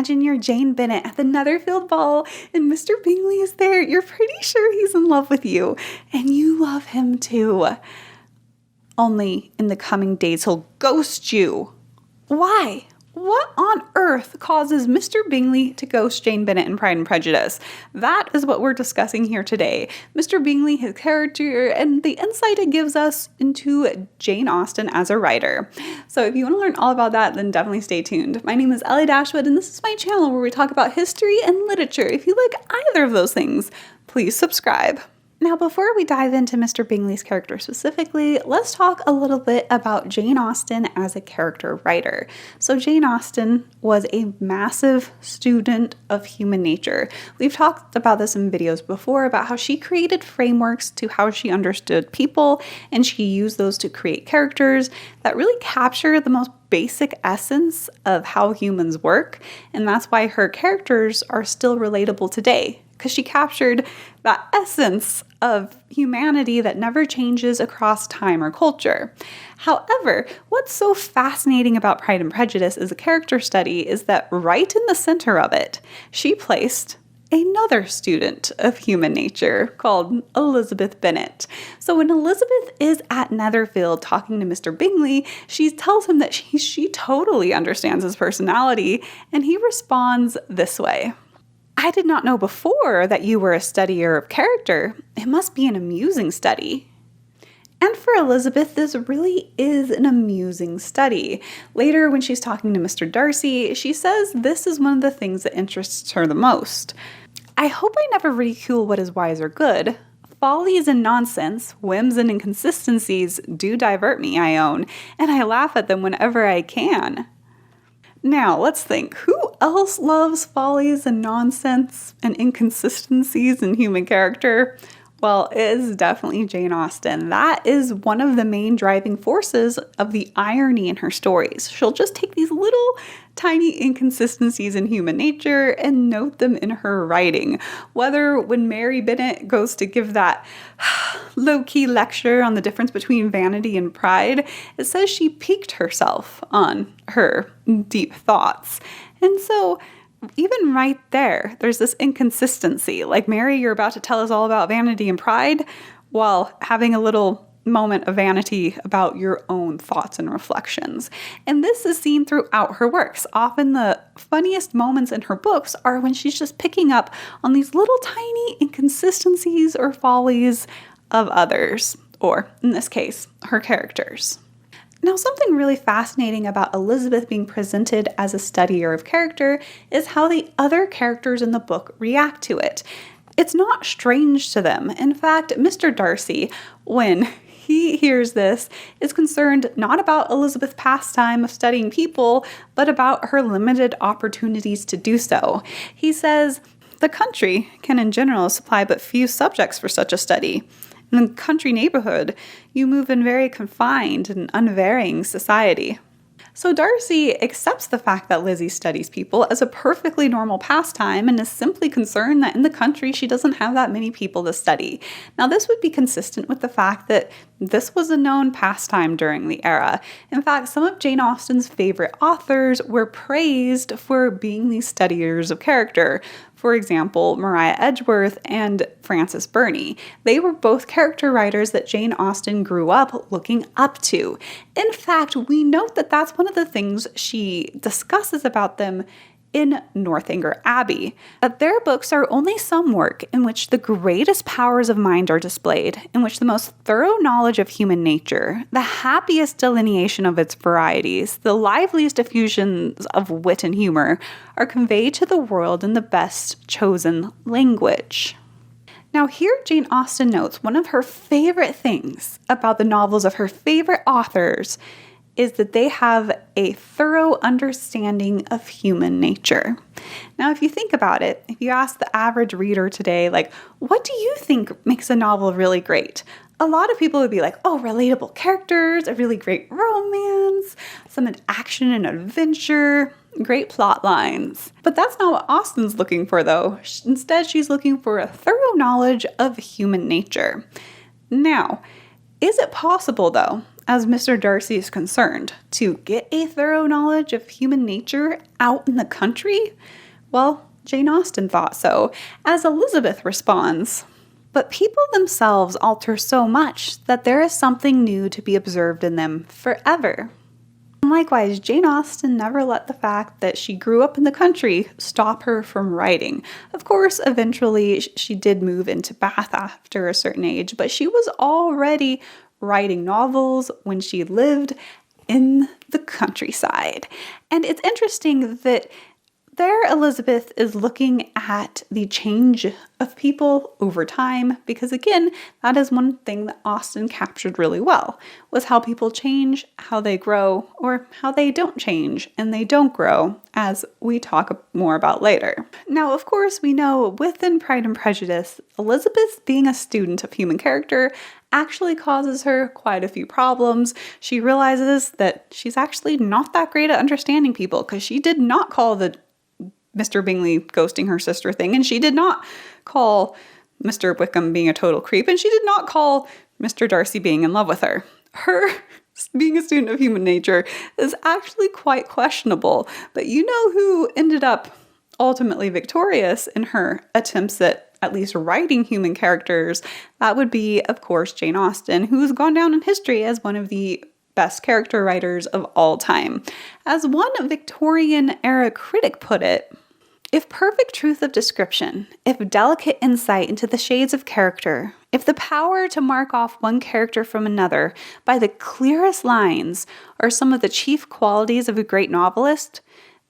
imagine you're Jane Bennet at the Netherfield Ball and Mr. Bingley is there. You're pretty sure he's in love with you and you love him too. Only in the coming days he'll ghost you. Why? What on earth causes Mr. Bingley to ghost Jane Bennet in Pride and Prejudice? That is what we're discussing here today. Mr. Bingley, his character, and the insight it gives us into Jane Austen as a writer. So if you want to learn all about that, then definitely stay tuned. My name is Ellie Dashwood, and this is my channel where we talk about history and literature. If you like either of those things, please subscribe. Now, before we dive into Mr. Bingley's character specifically, let's talk a little bit about Jane Austen as a character writer. So Jane Austen was a massive student of human nature. We've talked about this in videos before about how she created frameworks to how she understood people, and she used those to create characters that really capture the most basic essence of how humans work, and that's why her characters are still relatable today, because she captured that essence of humanity that never changes across time or culture. However, what's so fascinating about Pride and Prejudice as a character study is that right in the center of it, she placed another student of human nature called Elizabeth Bennet. So when Elizabeth is at Netherfield talking to Mr. Bingley, she tells him that she totally understands his personality, and he responds this way. I did not know before that you were a studier of character. It must be an amusing study. And for Elizabeth, this really is an amusing study. Later, when she's talking to Mr. Darcy, she says this is one of the things that interests her the most. I hope I never ridicule what is wise or good. Follies and nonsense, whims and inconsistencies do divert me, I own, and I laugh at them whenever I can. Now, let's think. Who else loves follies and nonsense and inconsistencies in human character? Well, it is definitely Jane Austen. That is one of the main driving forces of the irony in her stories. She'll just take these little tiny inconsistencies in human nature and note them in her writing. Whether when Mary Bennet goes to give that low-key lecture on the difference between vanity and pride, it says she piqued herself on her deep thoughts. And so even right there, there's this inconsistency. Like, Mary, you're about to tell us all about vanity and pride while having a little moment of vanity about your own thoughts and reflections. And this is seen throughout her works. Often the funniest moments in her books are when she's just picking up on these little tiny inconsistencies or follies of others, or in this case, her characters. Now, something really fascinating about Elizabeth being presented as a studier of character is how the other characters in the book react to it. It's not strange to them. In fact, Mr. Darcy, when he hears this, is concerned not about Elizabeth's pastime of studying people, but about her limited opportunities to do so. He says, the country can in general supply but few subjects for such a study. In the country neighborhood, you move in very confined and unvarying society. So Darcy accepts the fact that Lizzie studies people as a perfectly normal pastime and is simply concerned that in the country she doesn't have that many people to study. Now, this would be consistent with the fact that this was a known pastime during the era. In fact, some of Jane Austen's favorite authors were praised for being these studiers of character. For example, Maria Edgeworth and Frances Burney. They were both character writers that Jane Austen grew up looking up to. In fact, we note that that's one of the things she discusses about them in Northanger Abbey, that their books are only some work in which the greatest powers of mind are displayed, in which the most thorough knowledge of human nature, the happiest delineation of its varieties, the liveliest effusions of wit and humor are conveyed to the world in the best chosen language. Now, here Jane Austen notes one of her favorite things about the novels of her favorite authors is that they have a thorough understanding of human nature. Now, if you think about it, if you ask the average reader today, like, what do you think makes a novel really great? A lot of people would be like, oh, relatable characters, a really great romance, some action and adventure, great plot lines. But that's not what Austen's looking for, though. Instead, she's looking for a thorough knowledge of human nature. Now, is it possible, though, as Mr. Darcy is concerned, to get a thorough knowledge of human nature out in the country? Well, Jane Austen thought so, as Elizabeth responds. But people themselves alter so much that there is something new to be observed in them forever. And likewise, Jane Austen never let the fact that she grew up in the country stop her from writing. Of course, eventually she did move into Bath after a certain age, but she was already writing novels when she lived in the countryside. And it's interesting that there Elizabeth is looking at the change of people over time, because again, that is one thing that Austen captured really well, was how people change, how they grow, or how they don't change and they don't grow, as we talk more about later. Now, of course, we know within Pride and Prejudice, Elizabeth being a student of human character actually causes her quite a few problems. She realizes that she's actually not that great at understanding people, because she did not call the Mr. Bingley ghosting her sister thing, and she did not call Mr. Wickham being a total creep, and she did not call Mr. Darcy being in love with her. Her being a student of human nature is actually quite questionable, but you know who ended up ultimately victorious in her attempts at least writing human characters? That would be, of course, Jane Austen, who's gone down in history as one of the best character writers of all time. As one Victorian-era critic put it, if perfect truth of description, if delicate insight into the shades of character, if the power to mark off one character from another by the clearest lines are some of the chief qualities of a great novelist,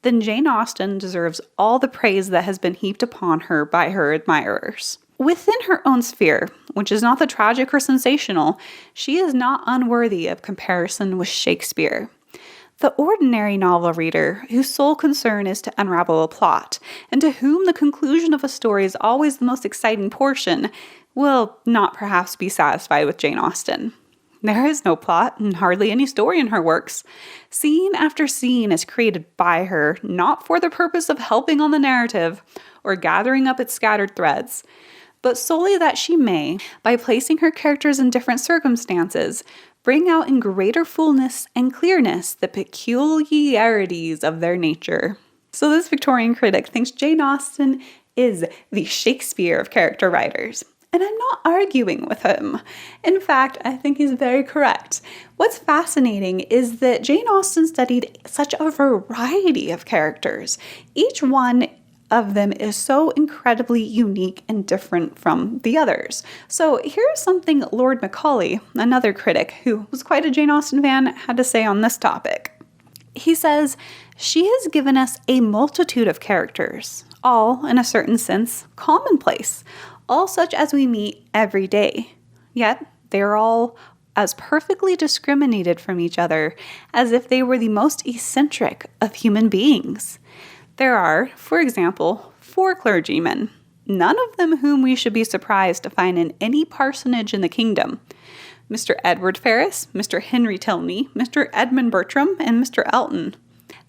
then Jane Austen deserves all the praise that has been heaped upon her by her admirers. Within her own sphere, which is not the tragic or sensational, she is not unworthy of comparison with Shakespeare. The ordinary novel reader, whose sole concern is to unravel a plot, and to whom the conclusion of a story is always the most exciting portion, will not perhaps be satisfied with Jane Austen. There is no plot and hardly any story in her works. Scene after scene is created by her, not for the purpose of helping on the narrative or gathering up its scattered threads, but solely that she may, by placing her characters in different circumstances, bring out in greater fullness and clearness the peculiarities of their nature. So this Victorian critic thinks Jane Austen is the Shakespeare of character writers. And I'm not arguing with him. In fact, I think he's very correct. What's fascinating is that Jane Austen studied such a variety of characters. Each one of them is so incredibly unique and different from the others. So here's something Lord Macaulay, another critic who was quite a Jane Austen fan, had to say on this topic. He says, "She has given us a multitude of characters, all, in a certain sense, commonplace, all such as we meet every day. Yet they are all as perfectly discriminated from each other as if they were the most eccentric of human beings. There are, for example, 4 clergymen, none of them whom we should be surprised to find in any parsonage in the kingdom. Mr. Edward Ferrars, Mr. Henry Tilney, Mr. Edmund Bertram, and Mr. Elton.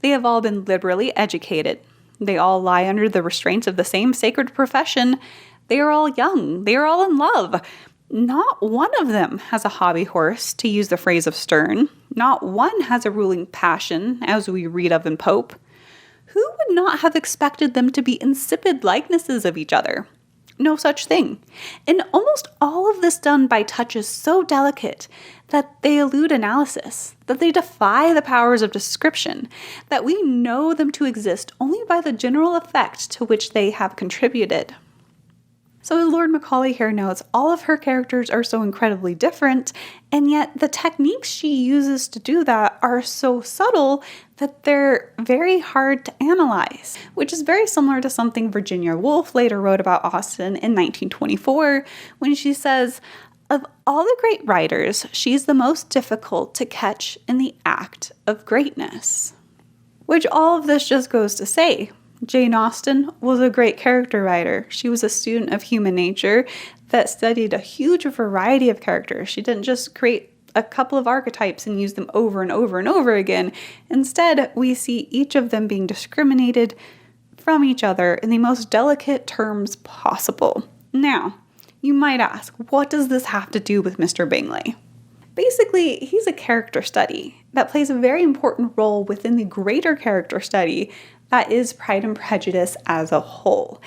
They have all been liberally educated. They all lie under the restraints of the same sacred profession. They are all young. They are all in love. Not one of them has a hobby horse, to use the phrase of Sterne. Not one has a ruling passion, as we read of in Pope. Who would not have expected them to be insipid likenesses of each other? No such thing. And almost all of this done by touches so delicate that they elude analysis, that they defy the powers of description, that we know them to exist only by the general effect to which they have contributed." So as Lord Macaulay here notes, all of her characters are so incredibly different, and yet the techniques she uses to do that are so subtle that they're very hard to analyze, which is very similar to something Virginia Woolf later wrote about Austen in 1924, when she says, "Of all the great writers, she's the most difficult to catch in the act of greatness." Which all of this just goes to say, Jane Austen was a great character writer. She was a student of human nature that studied a huge variety of characters. She didn't just create a couple of archetypes and use them over and over and over again. Instead, we see each of them being discriminated from each other in the most delicate terms possible. Now, you might ask, what does this have to do with Mr. Bingley? Basically, he's a character study that plays a very important role within the greater character study that is Pride and Prejudice as a whole.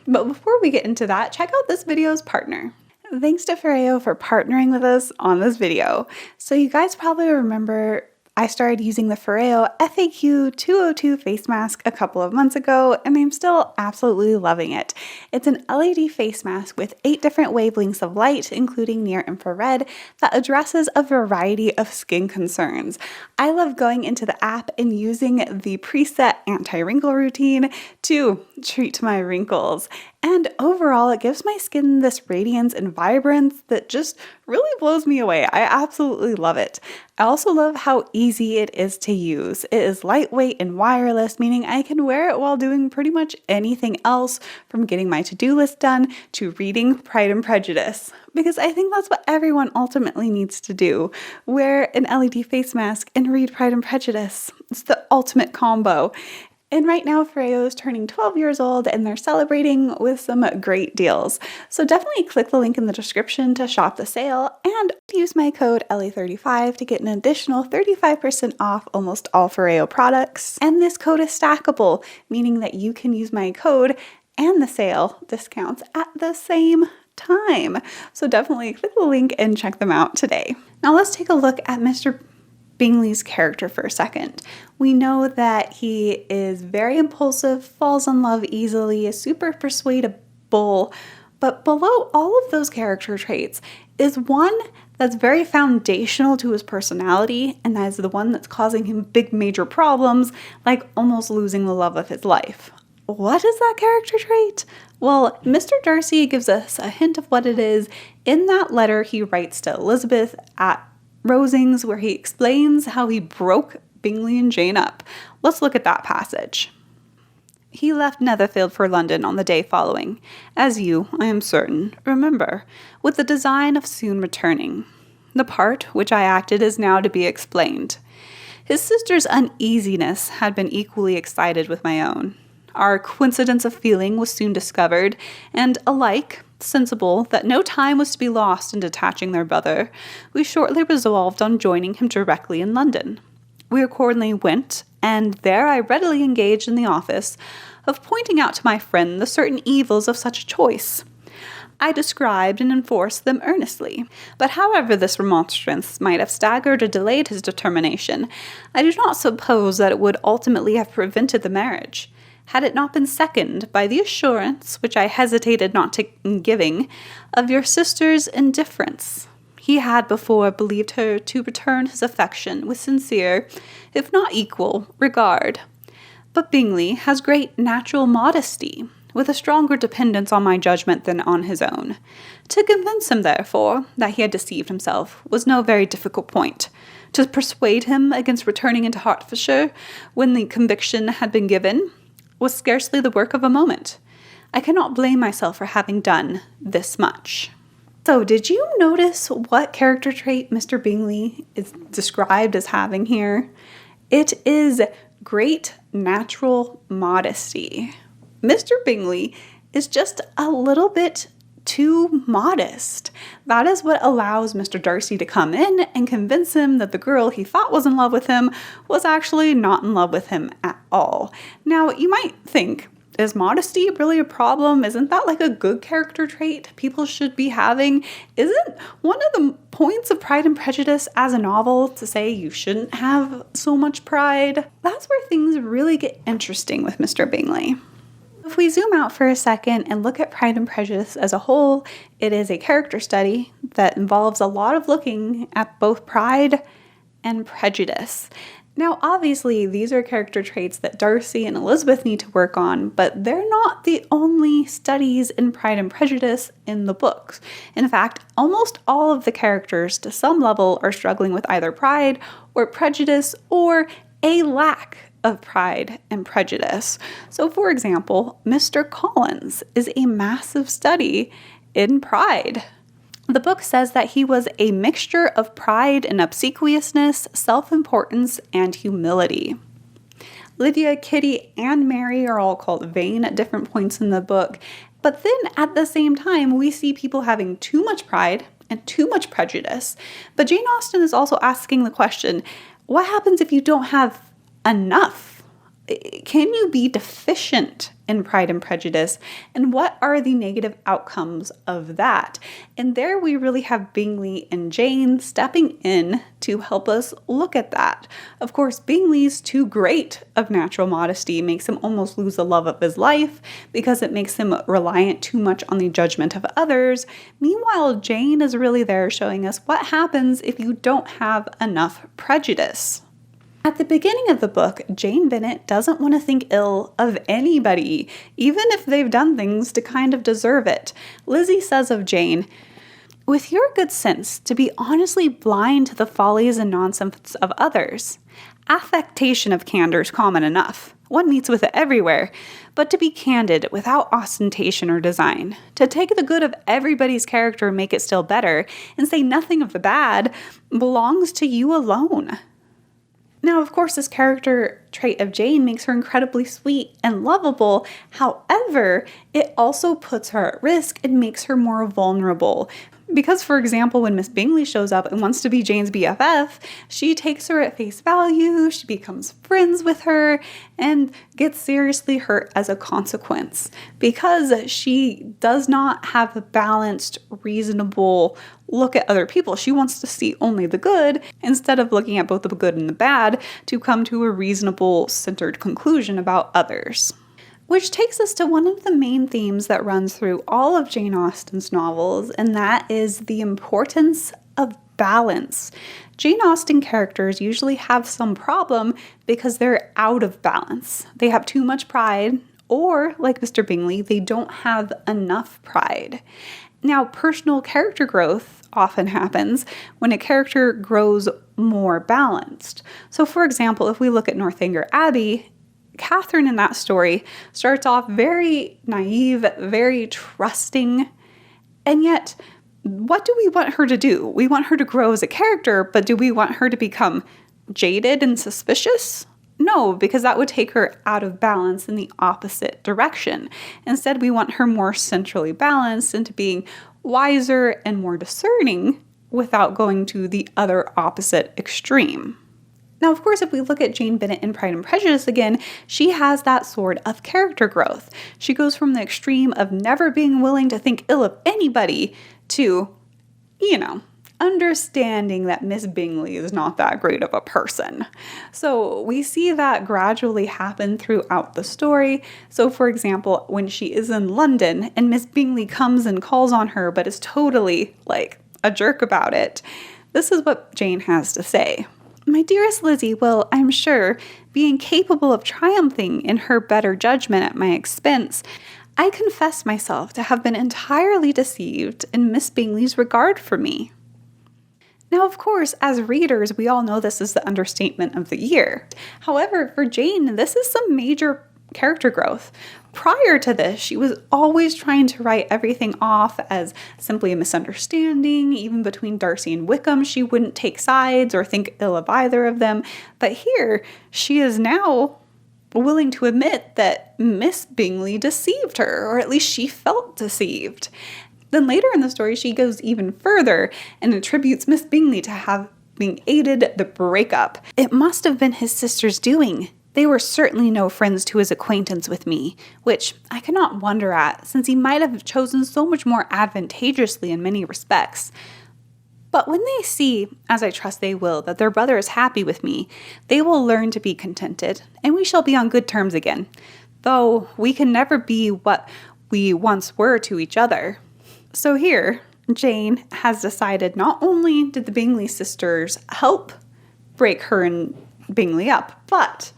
But before we get into that, check out this video's partner. Thanks to Ferreo for partnering with us on this video. So you guys probably remember I started using the Ferreo FAQ 202 face mask a couple of months ago, and I'm still absolutely loving it. It's an LED face mask with 8 different wavelengths of light, including near infrared, that addresses a variety of skin concerns. I love going into the app and using the preset anti-wrinkle routine to treat my wrinkles. And overall, it gives my skin this radiance and vibrance that just really blows me away. I absolutely love it. I also love how easy it is to use. It is lightweight and wireless, meaning I can wear it while doing pretty much anything else, from getting my to-do list done to reading Pride and Prejudice. Because I think that's what everyone ultimately needs to do. Wear an LED face mask and read Pride and Prejudice. It's the ultimate combo. And right now, Ferreo is turning 12 years old and they're celebrating with some great deals. So definitely click the link in the description to shop the sale and use my code Ellie35 to get an additional 35% off almost all Ferreo products. And this code is stackable, meaning that you can use my code and the sale discounts at the same time. So definitely click the link and check them out today. Now let's take a look at Mr. Bingley's character for a second. We know that he is very impulsive, falls in love easily, is super persuadable, but below all of those character traits is one that's very foundational to his personality, and that is the one that's causing him big major problems, like almost losing the love of his life. What is that character trait? Well, Mr. Darcy gives us a hint of what it is in that letter he writes to Elizabeth at Rosings, where he explains how he broke Bingley and Jane up. Let's look at that passage. He left Netherfield for London on the day following, as you, I am certain, remember, with the design of soon returning. The part which I acted is now to be explained. His sister's uneasiness had been equally excited with my own. Our coincidence of feeling was soon discovered, and alike sensible that no time was to be lost in detaching their brother, we shortly resolved on joining him directly in London. We accordingly went, and there I readily engaged in the office of pointing out to my friend the certain evils of such a choice. I described and enforced them earnestly, but however this remonstrance might have staggered or delayed his determination, I do not suppose that it would ultimately have prevented the marriage, had it not been seconded by the assurance, which I hesitated not in giving, of your sister's indifference. He had before believed her to return his affection with sincere, if not equal, regard. But Bingley has great natural modesty, with a stronger dependence on my judgment than on his own. To convince him, therefore, that he had deceived himself was no very difficult point. To persuade him against returning into Hertfordshire, when the conviction had been given, was scarcely the work of a moment. I cannot blame myself for having done this much. So, did you notice what character trait Mr. Bingley is described as having here? It is great natural modesty. Mr. Bingley is just a little bit too modest. That is what allows Mr. Darcy to come in and convince him that the girl he thought was in love with him was actually not in love with him at all. Now, you might think, is modesty really a problem? Isn't that like a good character trait people should be having? Isn't one of the points of Pride and Prejudice as a novel to say you shouldn't have so much pride? That's where things really get interesting with Mr. Bingley. If we zoom out for a second and look at Pride and Prejudice as a whole, it is a character study that involves a lot of looking at both pride and prejudice. Now, obviously, these are character traits that Darcy and Elizabeth need to work on, but they're not the only studies in Pride and Prejudice in the books. In fact, almost all of the characters to some level are struggling with either pride or prejudice or a lack of Pride and Prejudice. So, for example, Mr. Collins is a massive study in pride. The book says that he was a mixture of pride and obsequiousness, self-importance, and humility. Lydia, Kitty, and Mary are all called vain at different points in the book, but then at the same time, we see people having too much pride and too much prejudice. But Jane Austen is also asking the question, what happens if you don't have enough? Can you be deficient in Pride and Prejudice? And what are the negative outcomes of that? And there we really have Bingley and Jane stepping in to help us look at that. Of course, Bingley's too great of natural modesty makes him almost lose the love of his life because it makes him reliant too much on the judgment of others. Meanwhile, Jane is really there showing us what happens if you don't have enough prejudice. At the beginning of the book, Jane Bennet doesn't want to think ill of anybody, even if they've done things to kind of deserve it. Lizzie says of Jane, "With your good sense to be honestly blind to the follies and nonsense of others. Affectation of candor is common enough. One meets with it everywhere. But to be candid without ostentation or design, to take the good of everybody's character and make it still better, and say nothing of the bad, belongs to you alone." Now, of course, this character trait of Jane makes her incredibly sweet and lovable. However, it also puts her at risk and makes her more vulnerable. Because, for example, when Miss Bingley shows up and wants to be Jane's BFF, she takes her at face value, she becomes friends with her, and gets seriously hurt as a consequence. Because she does not have a balanced, reasonable look at other people. She wants to see only the good, instead of looking at both the good and the bad, to come to a reasonable, centered conclusion about others. Which takes us to one of the main themes that runs through all of Jane Austen's novels, and that is the importance of balance. Jane Austen characters usually have some problem because they're out of balance. They have too much pride, or, like Mr. Bingley, they don't have enough pride. Now, personal character growth often happens when a character grows more balanced. So, for example, if we look at Northanger Abbey, Catherine in that story starts off very naive, very trusting, and yet, what do we want her to do? We want her to grow as a character, but do we want her to become jaded and suspicious? No, because that would take her out of balance in the opposite direction. Instead, we want her more centrally balanced into being wiser and more discerning without going to the other opposite extreme. Now, of course, if we look at Jane Bennet in Pride and Prejudice again, she has that sort of character growth. She goes from the extreme of never being willing to think ill of anybody to, understanding that Miss Bingley is not that great of a person. So we see that gradually happen throughout the story. So, for example, when she is in London and Miss Bingley comes and calls on her but is totally like a jerk about it, this is what Jane has to say. "My dearest Lizzie will, I'm sure, be incapable of triumphing in her better judgment at my expense. I confess myself to have been entirely deceived in Miss Bingley's regard for me." Now, of course, as readers, we all know this is the understatement of the year. However, for Jane, this is some major character growth. Prior to this, she was always trying to write everything off as simply a misunderstanding. Even between Darcy and Wickham, she wouldn't take sides or think ill of either of them. But here, she is now willing to admit that Miss Bingley deceived her, or at least she felt deceived. Then later in the story, she goes even further and attributes Miss Bingley to having aided the breakup. "It must have been his sister's doing. They were certainly no friends to his acquaintance with me," which I cannot wonder at, since he might have chosen so much more advantageously in many respects. "But when they see, as I trust they will, that their brother is happy with me, they will learn to be contented, and we shall be on good terms again, though we can never be what we once were to each other." So here, Jane has decided not only did the Bingley sisters help break her and Bingley up, but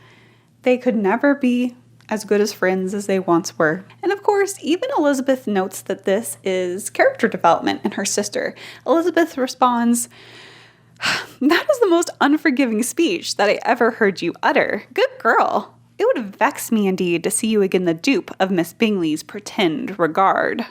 they could never be as good as friends as they once were. And of course, even Elizabeth notes that this is character development in her sister. Elizabeth responds, "That is the most unforgiving speech that I ever heard you utter. Good girl. It would vex me indeed to see you again the dupe of Miss Bingley's pretend regard."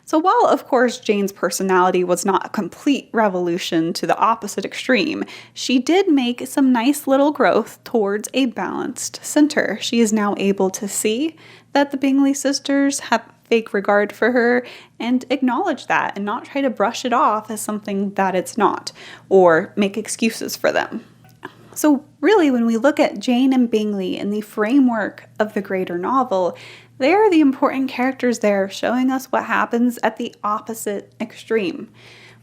So while, of course, Jane's personality was not a complete revolution to the opposite extreme, she did make some nice little growth towards a balanced center. She is now able to see that the Bingley sisters have fake regard for her and acknowledge that and not try to brush it off as something that it's not or make excuses for them. So really, when we look at Jane and Bingley in the framework of the greater novel, they are the important characters there, showing us what happens at the opposite extreme.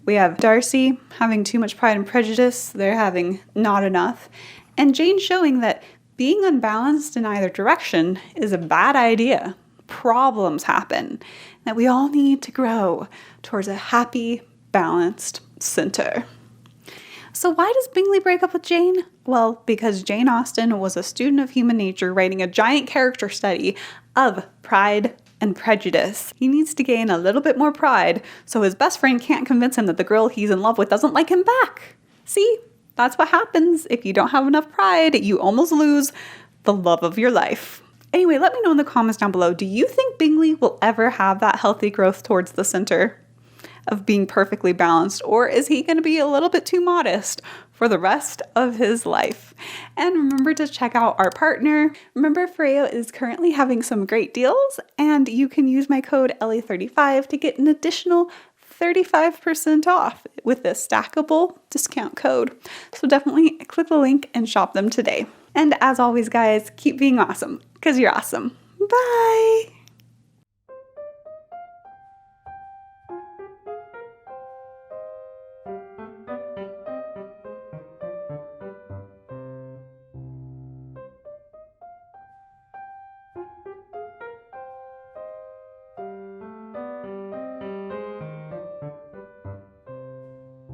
We have Darcy having too much Pride and Prejudice, they're having not enough, and Jane showing that being unbalanced in either direction is a bad idea. Problems happen, that we all need to grow towards a happy, balanced center. So why does Bingley break up with Jane? Well, because Jane Austen was a student of human nature writing a giant character study of Pride and Prejudice. He needs to gain a little bit more pride so his best friend can't convince him that the girl he's in love with doesn't like him back. See, that's what happens. If you don't have enough pride, you almost lose the love of your life. Anyway, let me know in the comments down below, do you think Bingley will ever have that healthy growth towards the center of being perfectly balanced, or is he going to be a little bit too modest for the rest of his life? And remember to check out our partner. Remember, Freo is currently having some great deals, and you can use my code Ellie35 to get an additional 35% off with this stackable discount code. So definitely click the link and shop them today. And as always, guys, keep being awesome, because you're awesome. Bye!